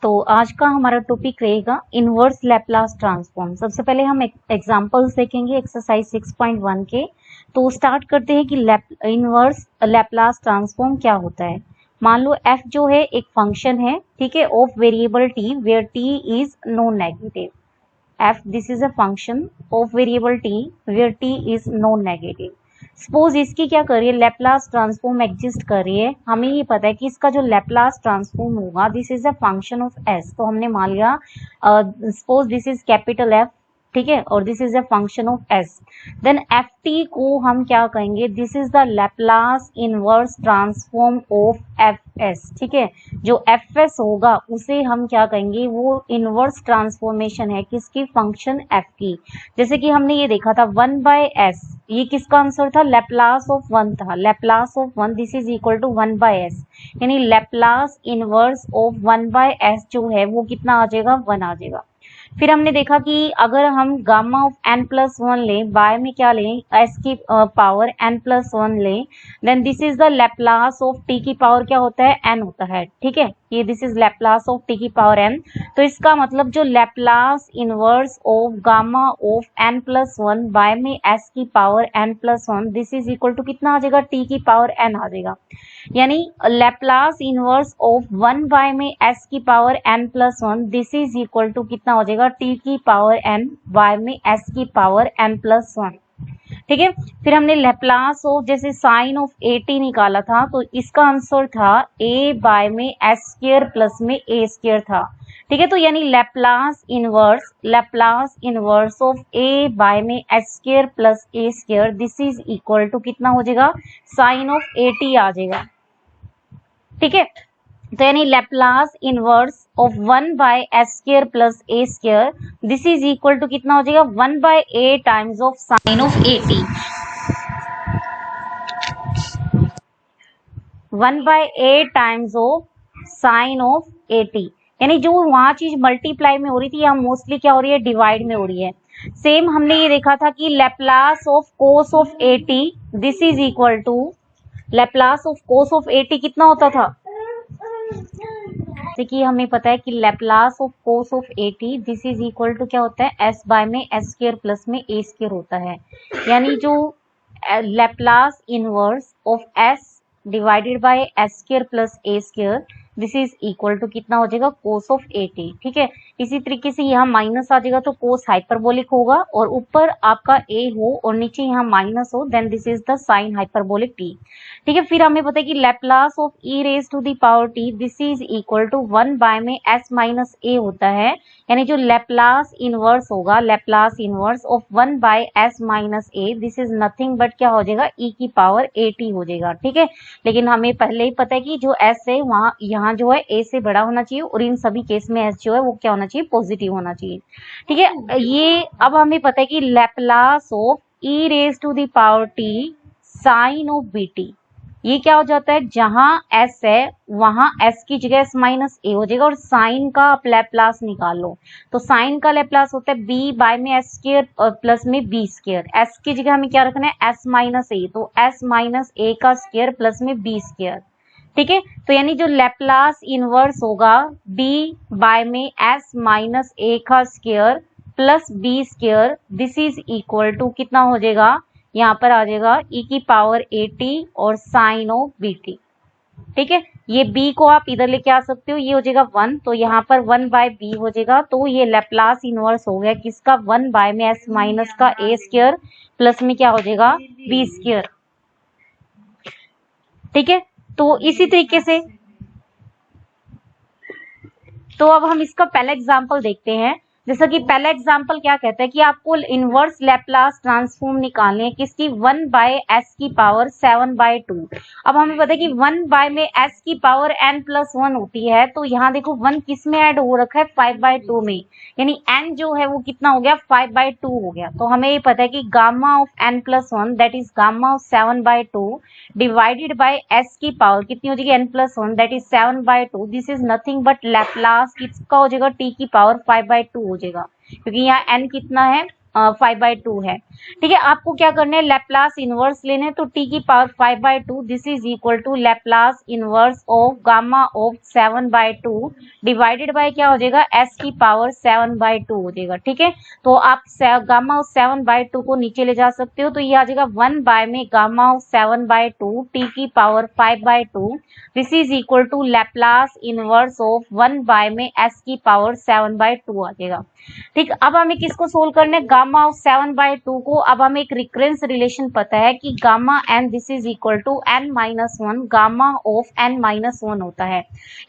तो आज का हमारा टॉपिक रहेगा इनवर्स लैप्लास ट्रांसफॉर्म। सबसे पहले हम एग्जांपल्स देखेंगे एक्सरसाइज 6.1 के। तो स्टार्ट करते हैं कि इनवर्स लैप्लास ट्रांसफॉर्म क्या होता है। मान लो f जो है एक फंक्शन है, ठीक है, of variable t where t is non negative. f this is a function of variable t where t is non negative. Suppose इसकी क्या कर रही है, लैप्लास ट्रांसफॉर्म एग्जिस्ट कर रही है। हमें ये पता है कि इसका जो लैप्लास ट्रांसफॉर्म होगा this is a function of s। तो हमने मान लिया suppose this is capital F, ठीक है, और this is a function of s। Then f t को हम क्या कहेंगे, this is the Laplace inverse transform of f s, ठीक है। जो एफ एस होगा उसे हम क्या कहेंगे, वो इनवर्स ट्रांसफॉर्मेशन है किसकी, फंक्शन एफ की। जैसे कि हमने ये देखा था 1/s, ये किसका आंसर था, लैप्लास ऑफ 1 था। Laplace of 1 this is equal to 1/s, यानी लैप्लास इनवर्स ऑफ 1/s जो है वो कितना आ जाएगा, 1 आ जाएगा। फिर हमने देखा कि अगर हम गामा ऑफ n+1 लें, बाय में क्या लें, s की पावर n+1 लें, then this is the Laplace of t की पावर क्या होता है, n होता है, ठीक है। ये this is Laplace of t की पावर n। तो इसका मतलब जो Laplace inverse of gamma of n+1 by में s की power n+1 this is equal to कितना आ जाएगा, t की पावर n आ जाएगा। यानी लैप्लास इनवर्स ऑफ 1 बाय में s की power n+1 this is equal to कितना हो जाएगा, t की पावर n बाय में s की पावर n+1, ठीक है। फिर हमने लैप्लास ऑफ जैसे साइन ऑफ at निकाला था, तो इसका आंसर था a बाय में s² प्लस में a² था, ठीक है। तो यानी Laplace inverse of a by में s² plus a² this is equal to कितना हो जाएगा, साइन ऑफ at आ जाएगा, ठीक है। तो यानी Laplace inverse of 1/s² plus a² this is equal to कितना हो जाएगा, 1/a times of sine of at, 1/a times of sine of at। यानी जो वहां चीज मल्टीप्लाई में हो रही थी, यहाँ मोस्टली क्या हो रही है, डिवाइड में हो रही है। सेम हमने ये देखा था कि Laplace of cos of at this is equal to Laplace of cos of at कितना होता था, जैसे कि हमें पता है कि Laplace of cos of at this is equal to क्या होता है, s बाय में s² प्लस में a² होता है। यानी जो Laplace inverse of s divided by s² plus a² this is equal to कितना हो जाएगा, कोस ऑफ at, ठीक है। इसी तरीके से यहाँ माइनस आ जाएगा तो कोस हाइपरबोलिक होगा, और ऊपर आपका a हो और नीचे यहाँ माइनस हो, then this is the sine hyperbolic t, ठीक है। फिर हमें पता है कि Laplace of e raise to the power t this is equal to 1 by में s माइनस a होता है। यानी जो लैप्लास इनवर्स होगा, Laplace inverse of 1 by s minus a this is nothing but क्या हो जाएगा, e की पावर at हो जाएगा, ठीक है। लेकिन हमें पहले ही पता है कि जो s है वहां यहाँ जो है a से बड़ा होना चाहिए, और इन सभी केस में s जो है वो क्या होना चाहिए, पॉजिटिव होना चाहिए, ठीक है। ये अब हमें पता है कि Laplace of e raise to the power t sine of bt, ये क्या हो जाता है, जहां s है वहां s की जगह s माइनस a हो जाएगा, और साइन का आप लैप्लास निकाल लो। तो साइन का लैप्लास होता है b बाय में s² प्लस में b²। s की जगह हमें क्या रखना है, s माइनस a, तो s माइनस a का स्क्वायर प्लस में b², ठीक है। तो यानी जो लैप्लास इनवर्स होगा b बाय में s माइनस a का square plus b² this is equal to कितना हो जाएगा, यहाँ पर आ जाएगा e की पावर at और साइन ऑफ bt, ठीक है। ये b को आप इधर लेके आ सकते हो, ये हो जाएगा 1, तो यहाँ पर 1/b हो जाएगा। तो ये लैप्लास इनवर्स हो गया किसका, 1 बाय में s माइनस का a² प्लस में क्या हो जाएगा, b², ठीक है। तो इसी तरीके से तो अब हम इसका पहला एग्जांपल देखते हैं। जैसा कि पहला एग्जांपल क्या कहता है कि आपको इनवर्स लैप्लास ट्रांसफॉर्म निकालनी है किसकी, 1/s की पावर 7/2। अब हमें पता है कि 1 बाय में s की पावर n+1 होती है, तो यहाँ देखो 1 किस में ऐड हो रखा है, 5/2 में, यानी n जो है वो कितना हो गया, 5/2 हो गया। तो हमें ये पता है कि gamma of n+1 that is gamma of 7/2 divided by s की पावर कितनी हो जाएगी, n+1 that is 7/2 this is nothing but Laplace किसका हो जाएगा, t की पावर 5/2 हो जाएगा, क्योंकि यहाँ n कितना है, 5/2 है। ठीक है, आपको क्या करना है, लैप्लास इनवर्स लेना है। तो t की power 5/2 this is equal to Laplace inverse of gamma of 7/2 divided by क्या हो जाएगा, s की पावर 7/2 हो जाएगा। ठीक है, तो आप गामा ऑफ 7/2 को नीचे ले जा सकते हो, तो ये आ जाएगा 1 बाय में गामा ऑफ 7/2 t की power 5/2 this is equal to Laplace inverse of 1 by में s की पावर 7/2 आ जाएगा। ठीक, अब हमें किसको सोल्व करना है, गामा ऑफ 7/2 को। अब हमें एक रिकरेंस रिलेशन पता है कि gamma n this is equal to n-1 gamma of n-1 होता है,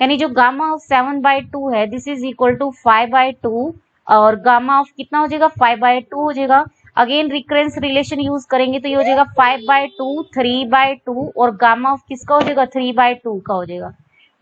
यानी जो गामा ऑफ 7/2 है दिस इज इक्वल टू 5/2 और गामा ऑफ कितना हो जाएगा, 5/2 हो जाएगा। अगेन रिकरेंस रिलेशन यूज करेंगे तो ये हो जाएगा 5/2 3/2 और गामा ऑफ किसका हो जाएगा, 3/2 का हो जाएगा।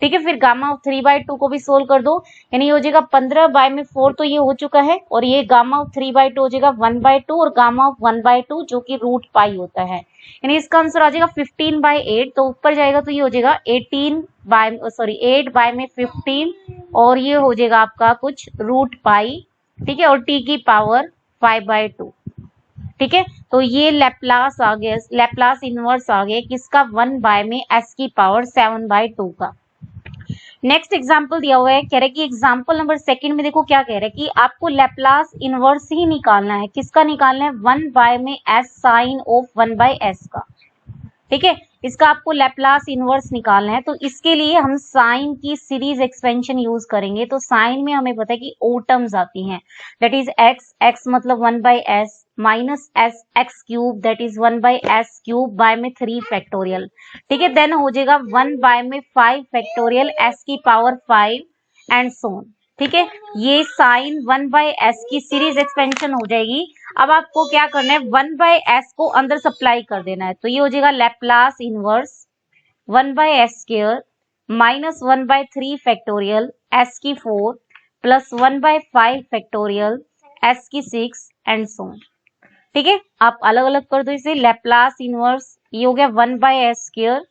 ठीक है, फिर गामा ऑफ 3/2 को भी सोल्व कर दो, यानी ये हो जाएगा 15 बाय में 4 तो ये हो चुका है, और ये गामा ऑफ 3/2 हो जाएगा 1/2 और गामा ऑफ 1/2 जो कि रूट पाई होता है, यानी इसका आंसर आ जाएगा 15/8। तो ऊपर जाएगा तो ये हो जाएगा 8 बाय में 15 और ये हो जाएगा आपका कुछ रूट पाई। ठीक है, और t की पावर 5/2। ठीक है, तो ये लैप्लास आ गया, लैप्लास इनवर्स आ गया किसका, 1 बाय में s की पावर 7/2 का। नेक्स्ट एग्जाम्पल दिया हुआ है, कह रहा है कि एग्जाम्पल नंबर 2 में देखो क्या कह रहा है कि आपको लैप्लास इनवर्स ही निकालना है। किसका निकालना है, 1 बाय में s साइन ऑफ 1/s का। ठीक है, इसका आपको लैप्लास इनवर्स निकालना है, तो इसके लिए हम साइन की सीरीज एक्सपेंशन यूज करेंगे। तो साइन में हमें पता है कि ओ टर्म्स आती हैं, दैट इज x मतलब 1/s minus s x cube that is 1/s cube by में 3 फैक्टोरियल। ठीक है, देन हो जाएगा 1 बाय में 5 फैक्टोरियल s की पावर 5 एंड सो ऑन। ठीक है, ये साइन 1/s की सीरीज एक्सपेंशन हो जाएगी। अब आपको क्या करना है, 1/s को अंदर सप्लाई कर देना है, तो ये हो जाएगा Laplace inverse 1/s square minus 1/3 factorial s की 4 प्लस 1/5 फैक्टोरियल s की 6 एंड सो ऑन। ठीक है, आप अलग अलग कर दो इसे, लैप्लास इनवर्स ये हो गया 1/s square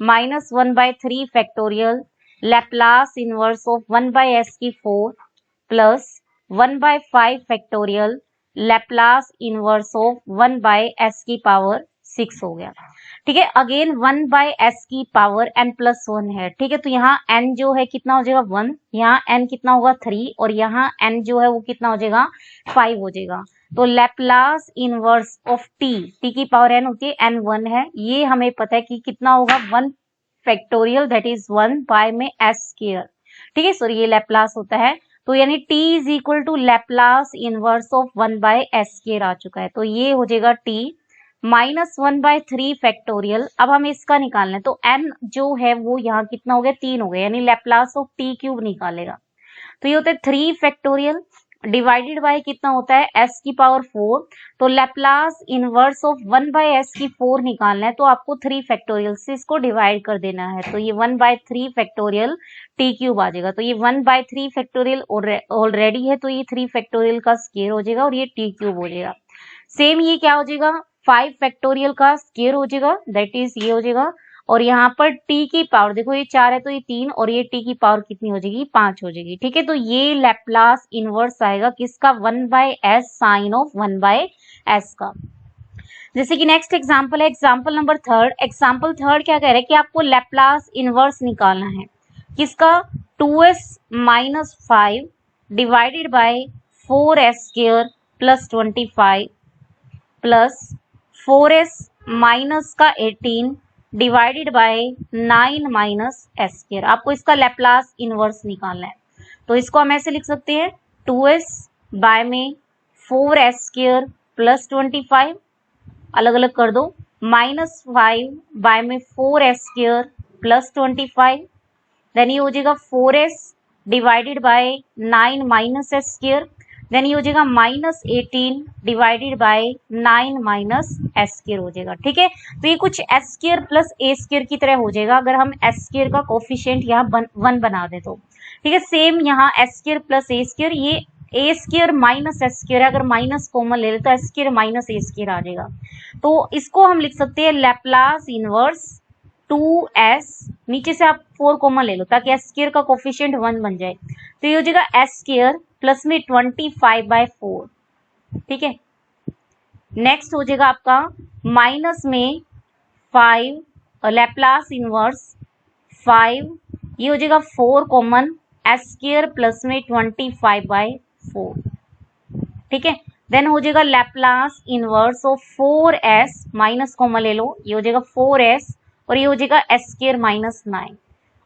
minus 1/3 factorial Laplace inverse of 1/s की 4 plus 1/5 factorial Laplace inverse of 1/s की पावर 6 हो गया। ठीक है, अगेन 1/s की पावर n प्लस 1 है। ठीक है, तो यहाँ n जो है कितना हो जाएगा 1, यहाँ n कितना होगा 3 और यहाँ n जो है वो कितना हो जाएगा 5 हो जाएगा। तो लैप्लास इनवर्स ऑफ t की पावर n होती है, n 1 है, ये हमें पता है कि कितना होगा 1 फैक्टोरियल दैट इज 1 बाय में s स्क्वायर। ठीक है, सॉरी ये लैप्लास होता है, तो यानी t is equal to Laplace inverse of 1/s square आ चुका है, तो ये हो जाएगा t माइनस 1/3 फैक्टोरियल। अब हमें इसका निकालना है, तो n जो है वो यहाँ कितना हो गया 3 हो गया, यानी लैप्लास ऑफ t क्यूब निकालेगा, तो ये होता है 3 फैक्टोरियल डिवाइडेड बाय कितना होता है s की पावर 4। तो लैप्लास इनवर्स ऑफ 1/s की 4 निकालना है, तो आपको 3 फैक्टोरियल से इसको डिवाइड कर देना है, तो ये 1/3 फैक्टोरियल t क्यूब आ जाएगा। तो ये 1/3 फैक्टोरियल ऑलरेडी है, तो ये 3 फैक्टोरियल का स्क्वायर हो जाएगा और ये t क्यूब हो जाएगा। सेम ये क्या हो जाएगा 5 फैक्टोरियल का स्क्वायर हो जाएगा, दैट इज ये हो जाएगा, और यहाँ पर t की पावर देखो ये 4 है तो ये 3 और ये t की पावर कितनी हो जाएगी 5 हो जाएगी। ठीक है, तो ये लैप्लास इनवर्स आएगा किसका 1/s साइन ऑफ 1/s का। जैसे कि नेक्स्ट एग्जांपल है एग्जांपल नंबर 3। एग्जांपल 3 क्या कह रहा है कि आपको लैप्लास इनवर्स निकालना है किसका 2s minus 5 divided by 4s square plus 25 plus 4s minus का 18 divided by 9 minus s square. आपको इसका लैप्लास इनवर्स निकालना है, तो इसको हम ऐसे लिख सकते हैं 2s बाय में 4s स्क्वायर प्लस 25 अलग अलग कर दो माइनस 5 बाय में 4s स्क्वायर प्लस 25, देन ये हो जाएगा 4s divided by 9 minus s square, देन ये हो जाएगा minus 18 divided by 9 minus s square हो जाएगा। ठीक है, तो ये कुछ s square plus a square की तरह हो जाएगा अगर हम s स्क्वायर का कोफिशिएंट यहाँ 1 बना दे तो। ठीक है, सेम यहाँ s square plus a square, ये a square minus s square है, अगर माइनस कॉमन ले ले तो s square minus a square आ जाएगा। तो इसको हम लिख सकते हैं लैप्लास इनवर्स 2s, नीचे से आप 4 कॉमन ले लो ताकि s स्क्वायर का कोफिशिएंट 1 बन जाए, तो ये हो जाएगा s स्क्वायर प्लस में 25/4। ठीक है, नेक्स्ट हो जाएगा आपका माइनस में 5 लैप्लास इनवर्स 5, ये हो जाएगा 4 कॉमन एस स्क्वायर प्लस में 25/4, ठीक है। देन हो जाएगा Laplace inverse of 4s, minus common ले लो, ये हो जाएगा 4s और ये हो जाएगा s स्क्वायर माइनस 9।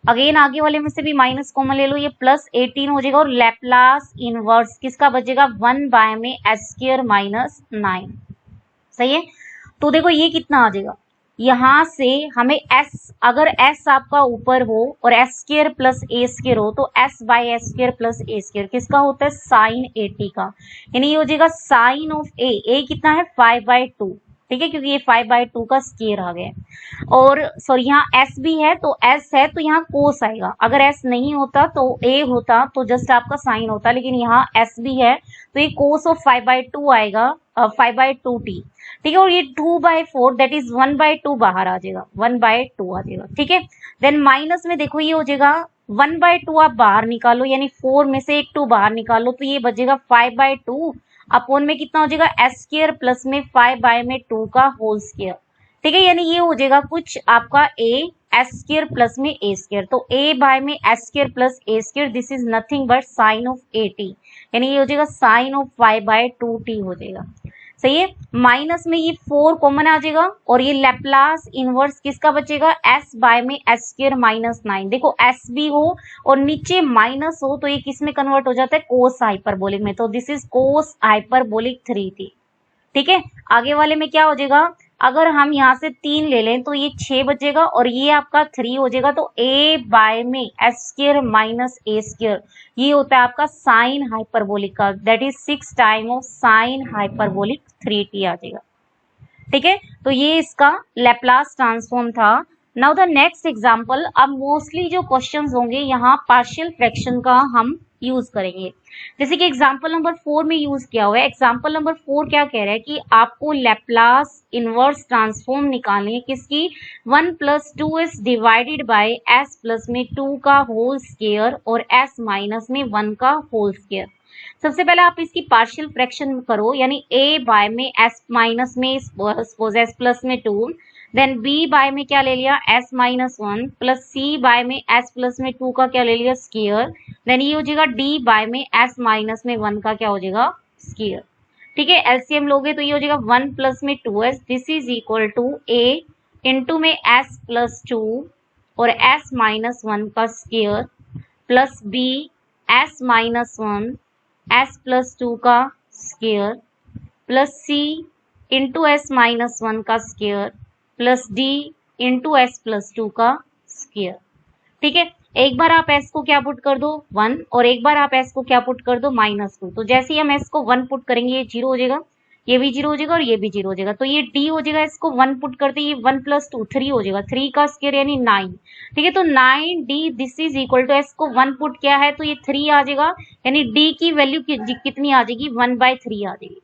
अगेन आगे वाले में से भी माइनस कॉमन ले लो, ये प्लस 18 हो जाएगा और लैप्लास इनवर्स किसका बचेगा 1 बाय में s स्क्वायर माइनस 9, सही है। तो देखो ये कितना आ जाएगा, यहां से हमें s, अगर s आपका ऊपर हो और s square plus a square हो तो s by s square plus a square किसका होता है साइन 80 का, यानी ये हो जाएगा साइन ऑफ a कितना है 5/2, ठीक है, क्योंकि ये 5/2 का स्क्वायर आ गया। और सॉरी यहाँ s भी है तो s है तो यहाँ कोस आएगा, अगर s नहीं होता तो a होता तो जस्ट आपका साइन होता, लेकिन यहाँ s भी है तो ये कोस ऑफ 5/2 आएगा 5/2t, ठीक है। और ये 2/4 दैट इज 1/2 बाहर आ जाएगा, 1/2 आ जाएगा, ठीक है। देन माइनस में देखो ये हो जाएगा 1/2 आप बाहर निकालो, यानी 4 में से एक 2 बाहर निकालो तो ये बचेगा 5/2 अपॉन में कितना हो जाएगा s स्क्वायर प्लस में 5/2 का होल स्क्वायर, ठीक है। यानी ये हो जाएगा कुछ आपका a s स्क्वायर प्लस में a स्क्वायर, तो a बाय में s square plus a square this is nothing but sine of 80, यानी ये हो जाएगा साइन ऑफ 5/2t हो जाएगा, सही है। माइनस में ये 4 कॉमन आ जाएगा और ये लैप्लास इनवर्स किसका बचेगा s बाय में s स्क्वायर माइनस 9, देखो s भी हो और नीचे माइनस हो तो ये किस में कन्वर्ट हो जाता है कोस हाइपरबोलिक में, तो this is cos hyperbolic 3t, ठीक है। आगे वाले में क्या हो जाएगा, अगर हम यहाँ से 3 ले लें तो ये 6 बचेगा और ये आपका 3 हो जाएगा, तो a बाय में s square minus a square ये होता है आपका साइन हाइपरबोलिक का, that is 6 time of sine hyperbolic 3t आ जाएगा, ठीक है। तो ये इसका लैप्लास ट्रांसफॉर्म था। नाउ द नेक्स्ट एग्जांपल, अब मोस्टली जो क्वेश्चंस होंगे यहाँ पार्शियल फ्रैक्शन का हम यूज करेंगे, जैसे कि एग्जांपल नंबर 4 में यूज किया हुआ है। एग्जांपल नंबर 4 क्या कह रहा है कि आपको लैप्लास इनवर्स ट्रांसफॉर्म निकालनी है किसकी 1 + 2s divided by s plus में 2 का होल स्क्वायर और s माइनस में 1 का होल स्क्वायर। सबसे पहले आप इसकी पार्शियल फ्रैक्शन करो, यानी a बाय में s माइनस में सपोज s प्लस में 2, देन b बाय में क्या ले लिया s minus 1 plus c by में s प्लस में 2 का क्या ले लिया स्क्वायर, देन ये हो जाएगा d बाय में s माइनस में 1 का क्या हो जाएगा स्क्वायर, ठीक है। एलसीएम लोगे तो ये हो जाएगा 1 प्लस में 2s this is equal to a into में s प्लस 2 और s माइनस 1 का square plus b s minus 1 s plus 2 का square plus c into s minus 1 का square plus d into s plus 2 का square, ठीक है। एक बार आप s को क्या पुट कर दो 1 और एक बार आप s को क्या पुट कर दो -2, तो जैसे ही हम s को 1 पुट करेंगे ये 0 हो जाएगा, ये भी 0 हो जाएगा और ये भी 0 हो जाएगा, तो ये d हो जाएगा, इसको 1 पुट करते ये 1 + 2 3 हो जाएगा, 3 का स्क्वायर यानी 9, ठीक है। तो 9d this is equal to s को 1 पुट किया है तो ये 3 आ जाएगा, यानी d की वैल्यू कितनी आ जाएगी 1/3 आ जाएगी,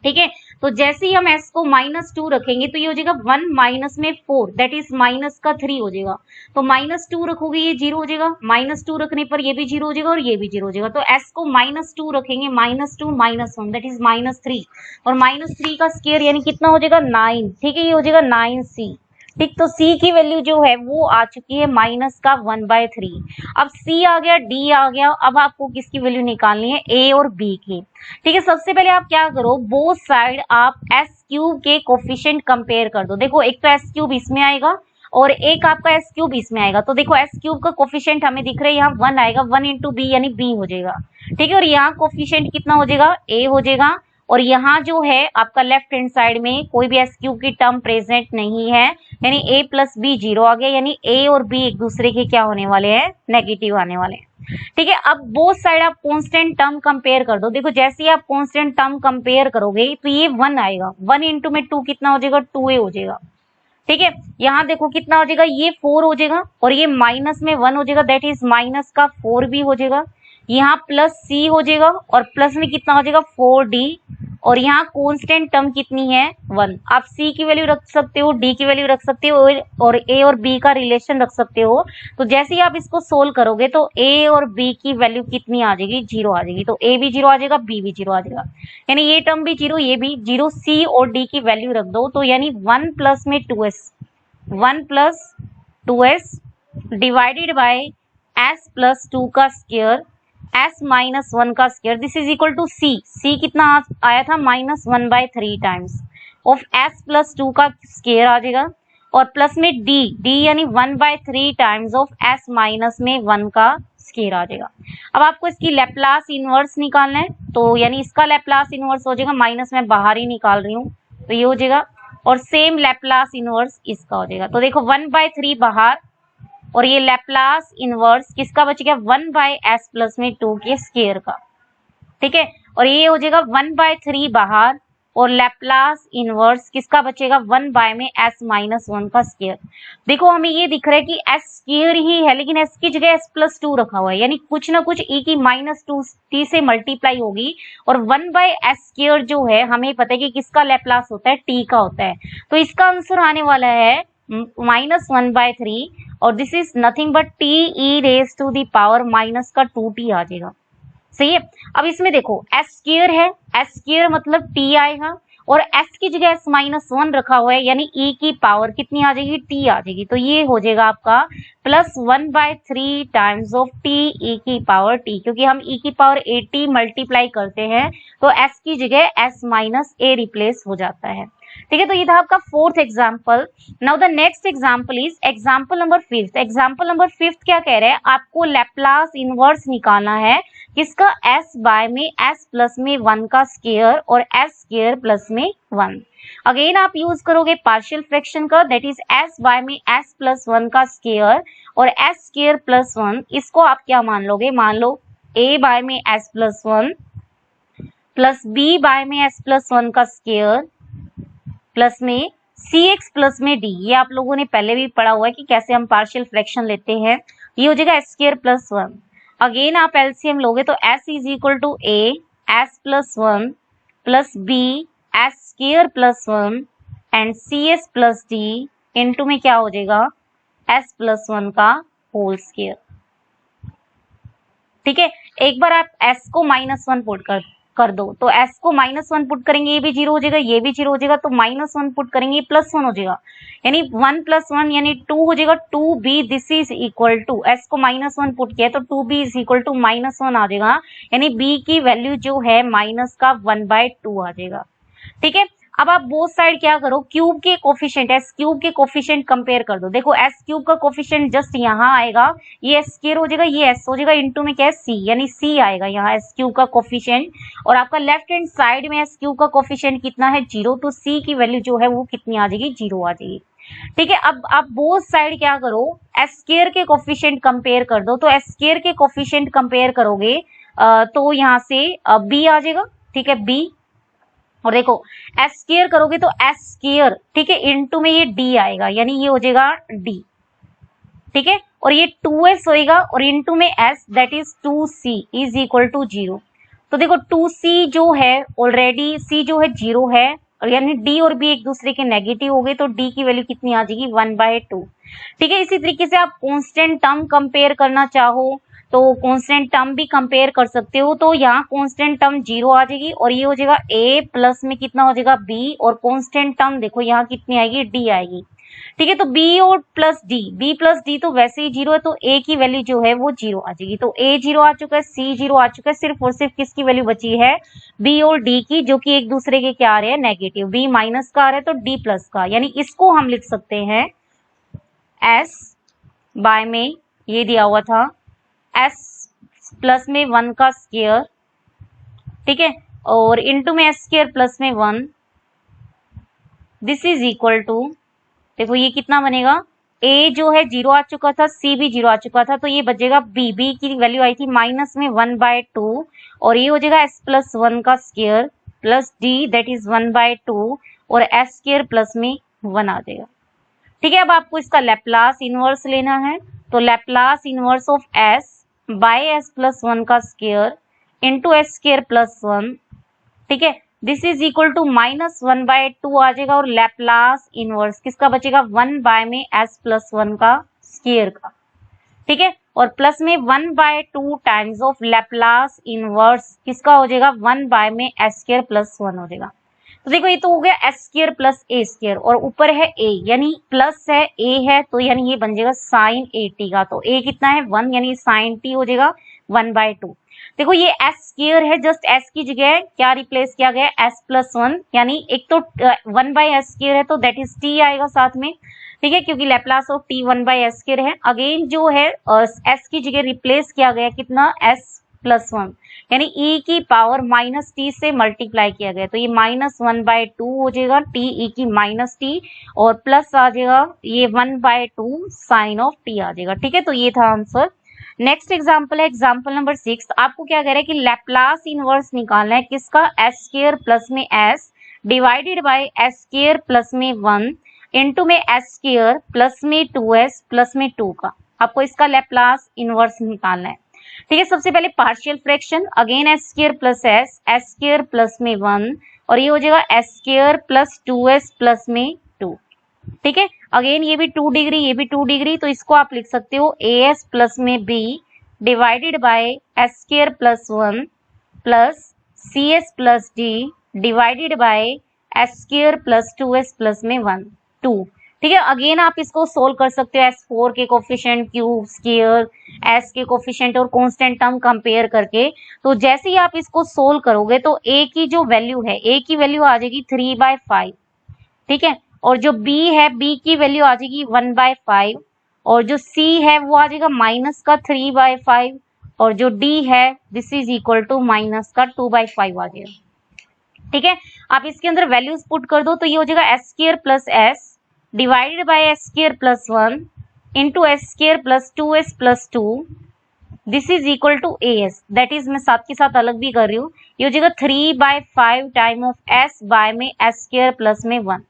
ठीक है। तो जैसे ही हम s को -2 रखेंगे तो ये हो जाएगा 1 माइनस में 4 दैट इज माइनस का 3 हो जाएगा, तो -2 रखोगे ये 0 हो जाएगा, -2 रखने पर ये भी 0 हो जाएगा और ये भी 0 हो जाएगा, तो s को -2 रखेंगे -2 -1 दैट इज -3 और -3 का स्क्वायर यानी कितना हो जाएगा 9, ठीक है, ये हो जाएगा 9c, ठीक। तो c की वैल्यू जो है वो आ चुकी है माइनस का 1/3। अब c आ गया, d आ गया, अब आपको किसकी वैल्यू निकालनी है a और b की, ठीक है। सबसे पहले आप क्या करो बोथ साइड आप s³ के कोफिशिएंट कंपेयर कर दो, देखो एक तो s³ इसमें आएगा और एक आपका s³ इसमें आएगा, तो देखो s³ का कोफिशिएंट हमें दिख रहा है यहाँ 1 आएगा, 1 × b यानी b हो जाएगा, ठीक है। और यहाँ कोफिशिएंट कितना हो जाएगा a हो जाएगा और यहाँ जो है आपका लेफ्ट हैंड साइड में कोई भी s³ की टर्म प्रेजेंट नहीं है, यानी a + b 0 आ गया, यानी a और b एक दूसरे के क्या होने वाले हैं नेगेटिव आने वाले हैं, ठीक है। अब बोथ साइड आप कांस्टेंट टर्म कंपेयर कर दो, देखो जैसे ही आप कांस्टेंट टर्म कंपेयर करोगे तो ये 1 आएगा, 1 × में 2 कितना हो जाएगा 2a हो जाएगा, ठीक है। यहाँ देखो कितना हो जाएगा ये 4 हो जाएगा और ये माइनस में 1 हो जाएगा दैट इज माइनस का 4b हो जाएगा, यहाँ प्लस c हो जाएगा और प्लस में कितना हो जाएगा 4d और यहाँ कांस्टेंट टर्म कितनी है 1। आप c की वैल्यू रख सकते हो, d की वैल्यू रख सकते हो और a और b का रिलेशन रख सकते हो। तो जैसे ही आप इसको सोल्व करोगे तो a और b की वैल्यू कितनी आ जाएगी 0 आ जाएगी। तो a भी 0 आ जाएगा, b भी 0 आ जाएगा, यानी ये टर्म भी 0 ये भी 0। c और d की वैल्यू रख दो तो यानी 1 प्लस में 2s, 1 plus 2s divided by s plus 2 का स्क्वायर s माइनस 1 का square, this is equal to c। c कितना आया था -1/3 टाइम्स ऑफ s प्लस 2 का स्क्वायर आ जाएगा और प्लस में d यानी 1/3 टाइम्स ऑफ s माइनस में 1 का स्क्वायर आ जाएगा। अब आपको इसकी लैप्लास इनवर्स निकालना है, तो यानी इसका लैप्लास इनवर्स हो जाएगा, माइनस में बाहर ही निकाल रही हूँ तो ये हो जाएगा, और सेम लैप्लास इनवर्स इसका हो जाएगा। तो देखो 1/3 बाहर और ये लैप्लास इनवर्स किसका बच गया 1/s प्लस में 2 के स्क्वायर का, ठीक है। और ये हो जाएगा 1/3 बाहर और लैप्लास इनवर्स किसका बचेगा 1 में s माइनस 1 का स्क्वायर। देखो हमें ये दिख रहा है कि s स्क्वायर ही है लेकिन s की जगह s प्लस 2 रखा हुआ है, यानी कुछ ना कुछ e की -2t से मल्टीप्लाई होगी। और 1/s स्क्वायर जो है हमें पता है कि किसका लैप्लास होता है t का होता है, तो इसका आंसर आने वाला है -1/3 और this is nothing but t e raise to the power minus का 2t आ जाएगा, सही है। अब इसमें देखो s स्क्वायर है, s स्क्वायर मतलब t आएगा और s की जगह s माइनस 1 रखा हुआ है यानी e की पावर कितनी आ जाएगी t आ जाएगी। तो ये हो जाएगा आपका +1/3 टाइम्स ऑफ t e की पावर t, क्योंकि हम e की पावर 80 मल्टीप्लाई करते हैं तो s की जगह s माइनस a रिप्लेस हो जाता है, ठीक है। तो ये था आपका 4th example. Now the next example is example number 5th। Example number 5th क्या कह रहे हैं, आपको लैप्लास इनवर्स निकालना है किसका s बाय में s प्लस में 1 का स्क्वायर और s स्क्वायर प्लस में 1। अगेन आप यूज करोगे पार्शियल फ्रैक्शन का, दैट इज s बाय में s प्लस 1 का स्क्वायर और s स्क्वायर प्लस 1। इसको आप क्या मान लोगे, मान लो a बाय में s plus 1 plus b by में s प्लस 1 का स्क्वायर प्लस में cx प्लस में d। ये आप लोगों ने पहले भी पढ़ा हुआ है कि कैसे हम पार्शियल फ्रैक्शन लेते हैं। ये हो जाएगा s स्क्वायर प्लस 1। अगेन आप एलसीएम लोगे तो s is equal to a s plus 1 plus b s square plus 1 and cs plus d into में क्या हो जाएगा s प्लस 1 का होल स्क्वायर, ठीक है। एक बार आप s को -1 पुट कर दो तो s को -1 पुट करेंगे ये भी 0 हो जाएगा, ये भी 0 हो जाएगा, तो -1 पुट करेंगे +1 हो जाएगा, यानी 1 + 1 यानी 2 हो जाएगा। 2b this is equal to, s को -1 पुट किया तो 2b इज इक्वल टू -1 आ जाएगा, यानी b की वैल्यू जो है माइनस का 1/2 आ जाएगा, ठीक है। अब आप बोथ साइड क्या करो, क्यूब के कोफिशिएंट s क्यूब के कोफिशिएंट कंपेयर कर दो। देखो s क्यूब का कोफिशिएंट जस्ट यहाँ आएगा, ये s स्क्वायर हो जाएगा, ये s हो जाएगा, इनटू में क्या है c, यानी c आएगा यहाँ s क्यूब का कोफिशिएंट। और आपका लेफ्ट हैंड साइड में s क्यूब का कोफिशिएंट कितना है 0, तो c की वैल्यू जो है वो कितनी आ जाएगी 0 आ जाएगी, ठीक है। अब आप बोथ साइड क्या करो, s स्क्वायर के कोफिशिएंट कंपेयर कर दो। तो s स्क्वायर के कोफिशिएंट कंपेयर करोगे तो यहाँ से b आ जाएगा, ठीक है b। और देखो s स्क्वायर करोगे तो s स्क्वायर, ठीक है, इनटू में ये d आएगा, यानी ये हो जाएगा d, ठीक है। और ये 2s होएगा और इनटू में s that is 2c is equal to 0। तो देखो 2c जो है ऑलरेडी c जो है 0 है और यानी d और b एक दूसरे के नेगेटिव हो गए, तो d की वैल्यू कितनी आ जाएगी 1/2, ठीक है। इसी तरीके से आप कांस्टेंट टर्म कंपेयर करना चाहो तो कांस्टेंट टर्म भी कंपेयर कर सकते हो। तो यहाँ कांस्टेंट टर्म 0 आ जाएगी और ये हो जाएगा a प्लस में कितना हो जाएगा b, और कांस्टेंट टर्म देखो यहाँ कितनी आएगी d आएगी, ठीक है। तो b और प्लस d तो वैसे ही 0 है, तो a की वैल्यू जो है वो 0 आ जाएगी। तो a 0 आ चुका है, c 0 आ चुका है, सिर्फ और सिर्फ किसकी वैल्यू बची है b और d की, जो कि एक दूसरे के क्या आ रहे हैं नेगेटिव, b माइनस का आ रहा है तो d प्लस का, यानी इसको हम लिख सकते हैं s बाय में ये दिया हुआ था s प्लस में 1 का स्क्वायर, ठीक है, और इनटू में s स्क्वायर प्लस में 1, दिस इज इक्वल टू, देखो ये कितना बनेगा, a जो है 0 आ चुका था, c भी 0 आ चुका था, तो ये बचेगा b की वैल्यू आई थी माइनस में 1/2 और ये हो जाएगा s प्लस 1 का square plus d that is 1/2 और s स्क्वायर प्लस में 1 आ जाएगा, ठीक है। अब आपको इसका लैप्लास इनवर्स लेना है, तो Laplace inverse of s by s plus 1 का square into s square plus 1, ठीक है। दिस इज इक्वल टू -1/2 आ जाएगा और लैप्लास इनवर्स किसका बचेगा 1 बाय में s प्लस 1 का स्क्वायर का, ठीक है, और प्लस में 1/2 टाइम्स ऑफ लैप्लास इनवर्स किसका हो जाएगा 1 बाय में s स्क्वायर प्लस 1 हो जाएगा। तो देखो ये तो हो गया s square plus a square और ऊपर है a यानी प्लस है a है तो यानी ये बन जाएगा साइन 80 का, तो a कितना है 1 यानी साइन t हो जाएगा 1/2। देखो ये s स्क्वायर है, जस्ट s की जगह क्या रिप्लेस किया गया s प्लस 1 यानी एक तो 1/s स्क्वायर है तो दैट इज t आएगा साथ में, ठीक है, क्योंकि Laplace of t 1/s square है। अगेन जो है s की जगह रिप्लेस किया गया कितना s प्लस 1 यानी e की पावर माइनस t से मल्टीप्लाई किया गया तो ये -1/2 हो जाएगा t e की माइनस t और प्लस आ जाएगा ये 1/2 साइन ऑफ t आ जाएगा, ठीक है, तो ये था आंसर। नेक्स्ट एग्जाम्पल है एग्जाम्पल नंबर 6। आपको क्या कह रहा है कि लैप्लास इनवर्स निकालना है किसका s स्क्वायर प्लस में s divided by s square plus में 1 इनटू में s स्क्वायर प्लस में 2s प्लस में 2 का, आपको इसका लैप्लास इनवर्स निकालना है, ठीक है। सबसे पहले partial fraction, again s square plus s square plus में 1 और ये हो जाएगा s square plus 2s plus में 2, ठीक है। अगेन ये भी 2 डिग्री ये भी 2 डिग्री तो इसको आप लिख सकते हो as प्लस में b divided by s square plus 1 plus cs plus d divided by s square plus 2s plus में 1 2, ठीक है। अगेन आप इसको सोल्व कर सकते हो s4 के कोफिशिएंट, क्यूब, स्क्वायर, s के कोफिशिएंट और कांस्टेंट टर्म कंपेयर करके। तो जैसे ही आप इसको सोल्व करोगे तो a की जो वैल्यू है a की वैल्यू आ जाएगी 3/5, ठीक है, और जो b है b की वैल्यू आ जाएगी 1/5 और जो c है वो आ जाएगा माइनस का 3/5 और जो d है this is equal to minus का 2/5 आ जाएगा, ठीक है। आप इसके अंदर वैल्यूज पुट कर दो तो ये हो जाएगा s square plus s divided by s square plus 1 into s square plus 2s plus 2 this is equal to as, that is मैं साथ के साथ अलग भी कर रही हूँ, ये हो जाएगा 3/5 टाइम ऑफ s बाय में s स्क्वायर प्लस में 1,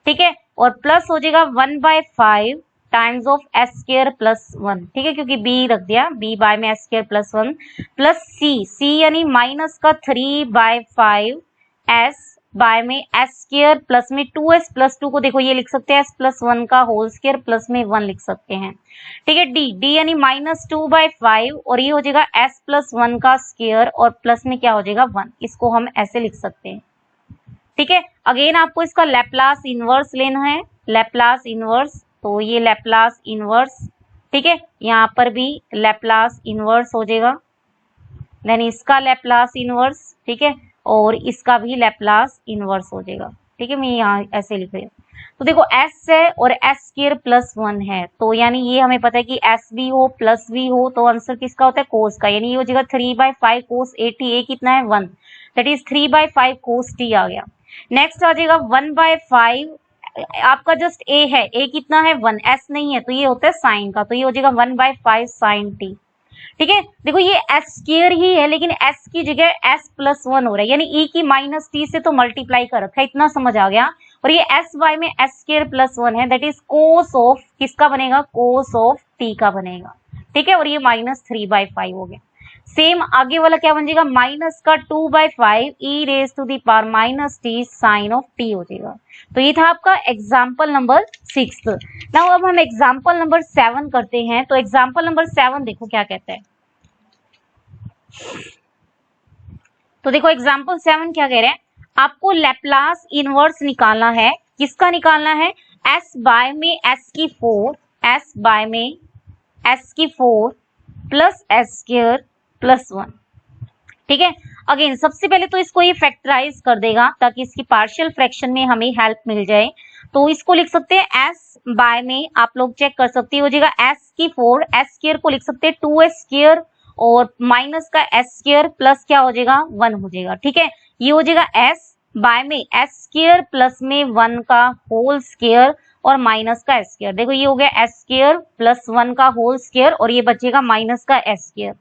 ठीक है, और प्लस हो जाएगा 1/5 times of s square plus 1, ठीक है, क्योंकि b रख दिया b बाय में s square plus 1 plus c यानी माइनस का 3/5 s बाय में s स्क्वायर प्लस में 2s प्लस 2 को देखो ये लिख सकते हैं s प्लस 1 का होल स्क्वायर प्लस में 1 लिख सकते हैं, ठीक है। d यानी -2/5 और ये हो जाएगा s प्लस 1 का स्क्वायर और प्लस में क्या हो जाएगा 1, इसको हम ऐसे लिख सकते हैं, ठीक है। अगेन आपको इसका लैप्लास इनवर्स लेना है, लैप्लास इनवर्स, तो ये लैप्लास इनवर्स, ठीक है, यहाँ पर भी लैप्लास इनवर्स हो जाएगा, देन इसका लैप्लास इनवर्स, ठीक है, और इसका भी लैप्लास इनवर्स हो जाएगा, ठीक है। मैं यहाँ ऐसे लिख रही हूँ तो देखो s है और s स्क्वायर प्लस 1 है तो यानी ये हमें पता है कि s भी हो प्लस भी हो तो आंसर किसका होता है कोस का, यानी ये हो जाएगा 3/5 कोस 80, a कितना है 1, दैट इज 3/5 कोस t आ गया। नेक्स्ट आ जाएगा 1/5, आपका जस्ट a है, a कितना है 1, s नहीं है तो ये होता है साइन का, तो ये हो जाएगा 1/5 साइन t, ठीक है। देखो ये s स्क्वायर ही है लेकिन s की जगह s प्लस 1 हो रहा है यानी e की माइनस t से तो मल्टीप्लाई कर रखा है, इतना समझ आ गया, और ये s बाय में s स्क्वायर प्लस 1 है दैट इज कोस ऑफ किसका बनेगा कोस ऑफ t का बनेगा, ठीक है, और ये -3/5 हो गया। सेम आगे वाला क्या बन जाएगा माइनस का 2/5 e raise to the power minus t sine of t हो जाएगा। तो ये था आपका एग्जाम्पल नंबर 6। नाउ अब हम एग्जाम्पल नंबर 7 करते हैं, तो एग्जाम्पल नंबर 7 देखो क्या कहता है, तो देखो एग्जाम्पल 7 क्या कह रहे हैं, आपको लैप्लास इनवर्स निकालना है, किसका निकालना है s बाय में s की 4 s बाय में s की 4 प्लस s स्क्वायर प्लस 1, ठीक है। अगेन सबसे पहले तो इसको ये फैक्टराइज कर देगा ताकि इसकी पार्शियल फ्रैक्शन में हमें हेल्प मिल जाए, तो इसको लिख सकते हैं s बाय में, आप लोग चेक कर सकते हो जाएगा s की 4 s स्क्वायर को लिख सकते हैं 2s स्क्वायर और माइनस का s स्क्वायर प्लस क्या हो जाएगा 1 हो जाएगा, ठीक है। ये हो जाएगा s बाय में s स्क्वायर प्लस में 1 का होल स्क्वायर और माइनस का s स्क्वायर, देखो ये हो गया s स्क्वायर प्लस 1 का होल स्क्वायर और ये बचेगा माइनस का s स्क्वायर,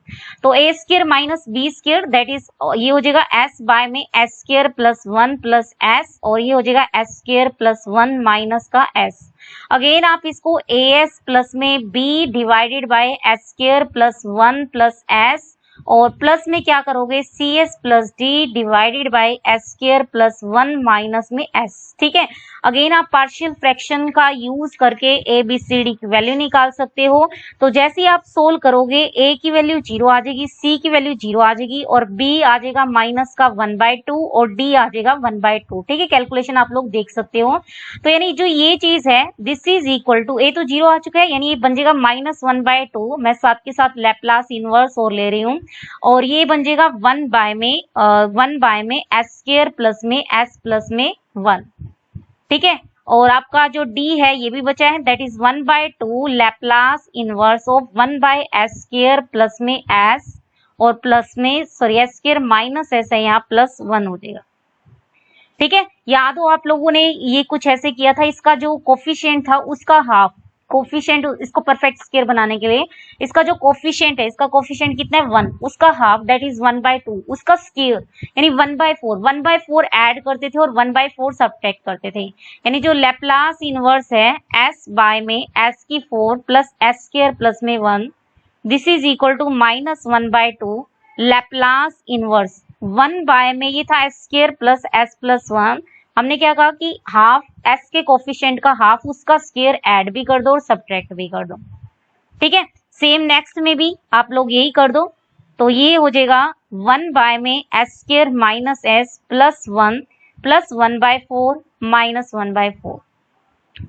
तो a square minus b square that is ये हो जाएगा s बाय में s square plus 1 plus s और ये हो जाएगा s स्क्वायर प्लस 1 माइनस का s। अगेन आप इसको as प्लस में b divided by s square plus 1 plus s और प्लस में क्या करोगे C S plus D divided by S square plus 1 minus में एस। ठीक है, अगेन आप पार्शियल फ्रैक्शन का यूज करके ए बी सी डी की वैल्यू निकाल सकते हो। तो जैसे ही आप सोल्व करोगे ए की वैल्यू 0 आ जाएगी, सी की वैल्यू 0 आ जाएगी और बी आ जाएगा माइनस का 1/2 और डी आ जाएगा 1/2। ठीक है, कैलकुलेशन आप लोग देख सकते हो। तो यानी जो ये चीज है दिस इज इक्वल टू ए तो 0 आ चुका है, यानी ये बन जाएगा -1/2। मैं साथ के साथ लैप्लास इनवर्स और ले रही हूँ और ये बन जाएगा 1 बाय में एस स्क्वायर प्लस में एस प्लस में 1। ठीक है, और आपका जो d है ये भी बचा है, that is 1/2 Laplace inverse of 1 by S square plus में एस और प्लस में sorry S square minus S है यहाँ प्लस 1 हो जाएगा। ठीक है, याद हो आप लोगों ने ये कुछ ऐसे किया था, इसका जो कोफिशिएंट था उसका हाफ, कोफिशिएंट इसको परफेक्ट स्क्वायर बनाने के लिए इसका जो कोफिशिएंट है, इसका कोफिशिएंट कितना है 1, उसका हाफ दैट इज 1/2, उसका स्क्वायर यानी 1/4 ऐड करते थे और 1/4 सब्ट्रैक्ट करते थे। यानी जो लैप्लास इनवर्स है s बाय में s की 4 प्लस s स्क्वायर प्लस में 1 this is equal to -1/2 Laplace inverse 1 by में ये था s square plus s plus 1, हमने क्या कहा कि हाफ s के कोफिशिएंट का हाफ उसका स्क्वायर ऐड भी कर दो और सब्ट्रैक्ट भी कर दो। ठीक है, सेम नेक्स्ट में भी आप लोग यही कर दो, तो ये हो जाएगा 1 बाय में s square minus s plus 1 plus 1/4 minus 1/4।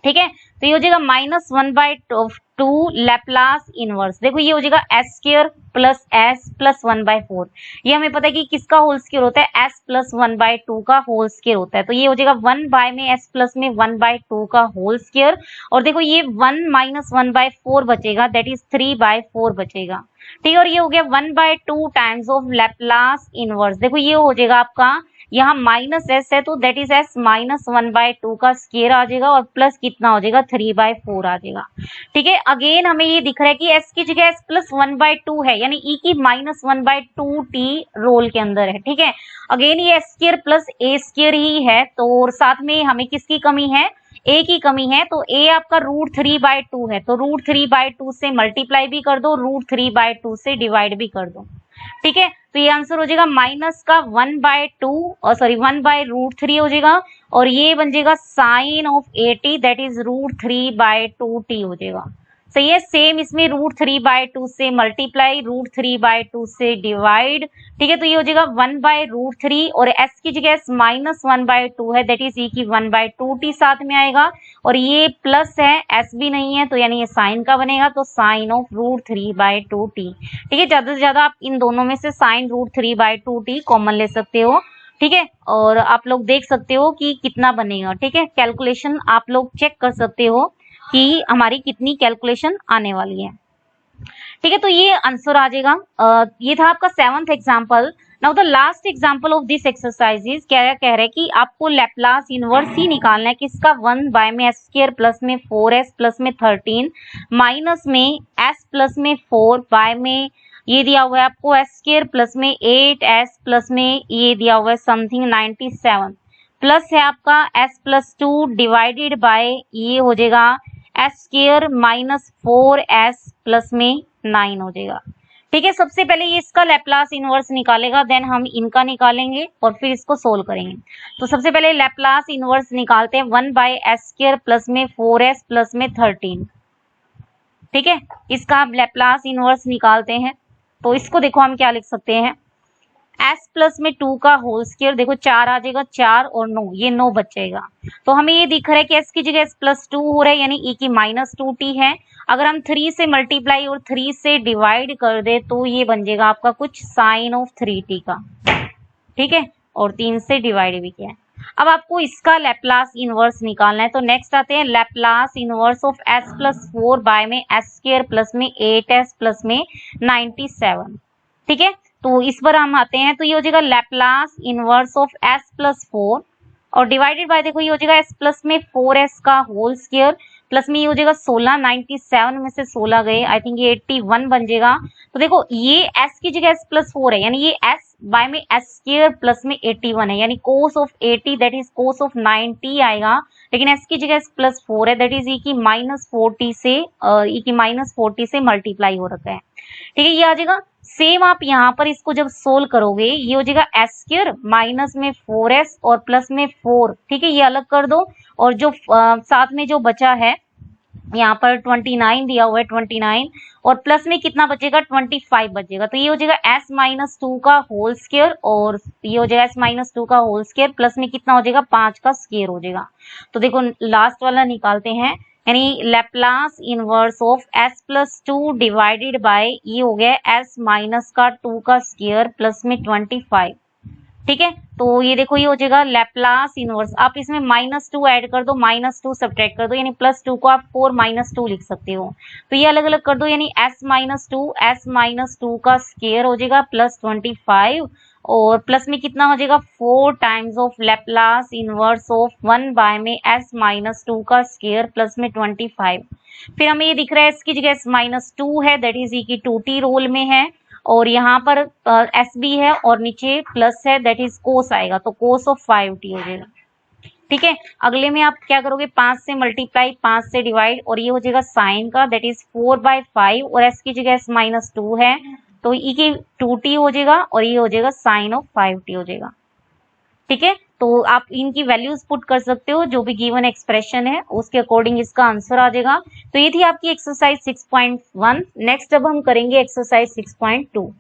ठीक है, तो ये हो जाएगा -1/2 लैप्लास इनवर्स, देखो ये हो जाएगा s square plus s plus 1/4। ये हमें पता है कि किसका होल स्क्वायर होता है s प्लस 1/2 का होल स्क्वायर होता है, तो ये हो जाएगा 1 बाय में s प्लस में 1/2 का होल स्क्वायर और देखो ये 1 माइनस 1/4 बचेगा दैट इज 3/4 बचेगा। ठीक है, और ये हो गया 1/2 टाइम्स ऑफ लैप्लास इनवर्स, देखो ये हो जाएगा आपका यहाँ माइनस s है तो दैट इज s माइनस 1/2 का स्क्वायर आ जाएगा और प्लस कितना हो जाएगा 3/4 आ जाएगा। ठीक है, अगेन हमें ये दिख रहा है कि s की जगह s प्लस 1/2 है यानी e की -1/2 t रोल के अंदर है। ठीक है, अगेन ये s square plus a square ही है तो साथ में हमें किसकी कमी है a की कमी है, तो a आपका √3/2 है तो √3/2 से मल्टीप्लाई भी कर दो, √3/2 से डिवाइड भी कर दो। ठीक है, तो ये आंसर हो जाएगा माइनस का 1/2 और सॉरी 1/√3 हो जाएगा और ये बन जाएगा sign of 80 that is √3/2t हो जाएगा। सही है, सेम इसमें √3/2 से मल्टीप्लाई, √3/2 से डिवाइड। ठीक है, तो ये हो जाएगा 1/√3 और s की जगह s माइनस 1/2 है दैट इज e की 1/2t साथ में आएगा और ये प्लस है s भी नहीं है तो यानी ये साइन का बनेगा तो साइन ऑफ √3/2t। ठीक है, ज्यादा से ज्यादा आप इन दोनों में से साइन √3/2t कॉमन ले सकते हो। ठीक है, और आप लोग देख सकते हो कि कितना बनेगा। ठीक है, कैलकुलेशन आप लोग चेक कर सकते हो कि हमारी कितनी कैलकुलेशन आने वाली है। ठीक है, तो ये आंसर आ जाएगा। ये था आपका 7th example. Now the last example of this exercise क्या कह रहे हैं कि आपको लैप्लास इनवर्स ही निकालना है किसका 1 बाय में s स्क्वायर प्लस में 4s प्लस में 13 माइनस में s प्लस में 4 बाय में ये दिया हुआ है आपको s स्क्वायर प्लस में 8s प्लस में ये दिया हुआ है समथिंग 97 प्लस है आपका s प्लस 2 डिवाइडेड बाय ये हो जाएगा s square minus 4s plus में 9 हो जाएगा। ठीक है, सबसे पहले ये इसका लैप्लास इनवर्स निकालेगा, देन हम इनका निकालेंगे और फिर इसको सोल्व करेंगे। तो सबसे पहले लैप्लास इनवर्स निकालते हैं 1 बाय s स्क्वायर प्लस में 4s प्लस में 13। ठीक है, इसका आप लैप्लास इनवर्स निकालते हैं तो इसको देखो हम क्या लिख सकते हैं s प्लस में 2 का होल स्क्वायर, देखो 4 आ जाएगा, 4 और 9 ये 9 बच जाएगा। तो हमें ये दिख रहा है कि s की जगह s प्लस 2 हो रहा है यानी e की -2t है। अगर हम 3 से मल्टीप्लाई और 3 से डिवाइड कर दे तो ये बन जाएगा आपका कुछ साइन ऑफ 3t का। ठीक है, और 3 से डिवाइड भी किया है। अब आपको इसका लैप्लास इनवर्स निकालना है तो नेक्स्ट आते हैं Laplace inverse of s plus 4 by में s स्क्वायर प्लस में 8s प्लस में 97। ठीक है, तो इस पर हम आते हैं तो ये हो जाएगा Laplace inverse of s plus 4 और डिवाइडेड बाय देखो ये हो जाएगा s प्लस में 4s का होल स्क्वायर प्लस में ये हो जाएगा 16, 97 में से 16 गए आई थिंक ये 81 बन जाएगा। तो देखो ये s की जगह s प्लस 4 है यानी ये s बाय में s स्क्वायर प्लस में 81 है यानी cos of 80 that is cos of 90 आएगा, लेकिन s की जगह s प्लस 4 है दैट इज e की -40 से मल्टीप्लाई हो रखा है। ठीक है, ये आ जाएगा सेम आप यहाँ पर इसको जब सोल्व करोगे ये हो जाएगा एस स्क्वायर माइनस में 4s और प्लस में 4, ठीक है, ये अलग कर दो। और जो साथ में जो बचा है यहाँ पर 29 दिया हुआ है 29 और प्लस में कितना बचेगा 25 बचेगा, तो ये हो जाएगा s माइनस 2 का होल स्क्वायर और ये हो जाएगा s माइनस 2 का होल स्क्वायर प्लस में कितना हो जाएगा 5 का स्क्वायर हो जाएगा। तो देखो लास्ट वाला निकालते हैं, यानी Laplace inverse of s plus 2 divided by ये हो गया s माइनस का 2 का स्क्वायर प्लस में 25, ठीक है। तो ये देखो ये हो जाएगा लैप्लास इनवर्स, आप इसमें -2 ऐड कर दो, -2 सब्ट्रैक्ट कर दो, यानी +2 को आप 4 - 2 लिख सकते हो। तो ये अलग अलग कर दो, यानी s माइनस 2 का स्क्वायर हो जाएगा प्लस 25 और प्लस में कितना हो जाएगा 4 times of Laplace inverse of 1 by में s माइनस 2 का स्क्वायर प्लस में 25। फिर हमें ये दिख रहा है इसकी जगह -2 है, दैट इज ई की 2t रोल में है और यहाँ पर एस बी है और नीचे प्लस है, दैट इज कोस आएगा, तो कोस ऑफ 5t हो जाएगा, ठीक है। अगले में आप क्या करोगे 5 से मल्टीप्लाई 5 से डिवाइड और ये हो जाएगा साइन का, दैट इज 4/5 और s की जगह s-2 है तो e की 2t हो जाएगा और ये हो जाएगा साइन ऑफ 5t हो जाएगा, ठीक है। तो आप इनकी वैल्यूज पुट कर सकते हो, जो भी गिवन एक्सप्रेशन है उसके अकॉर्डिंग इसका आंसर आ जाएगा। तो ये थी आपकी एक्सरसाइज 6.1। नेक्स्ट अब हम करेंगे एक्सरसाइज 6.2।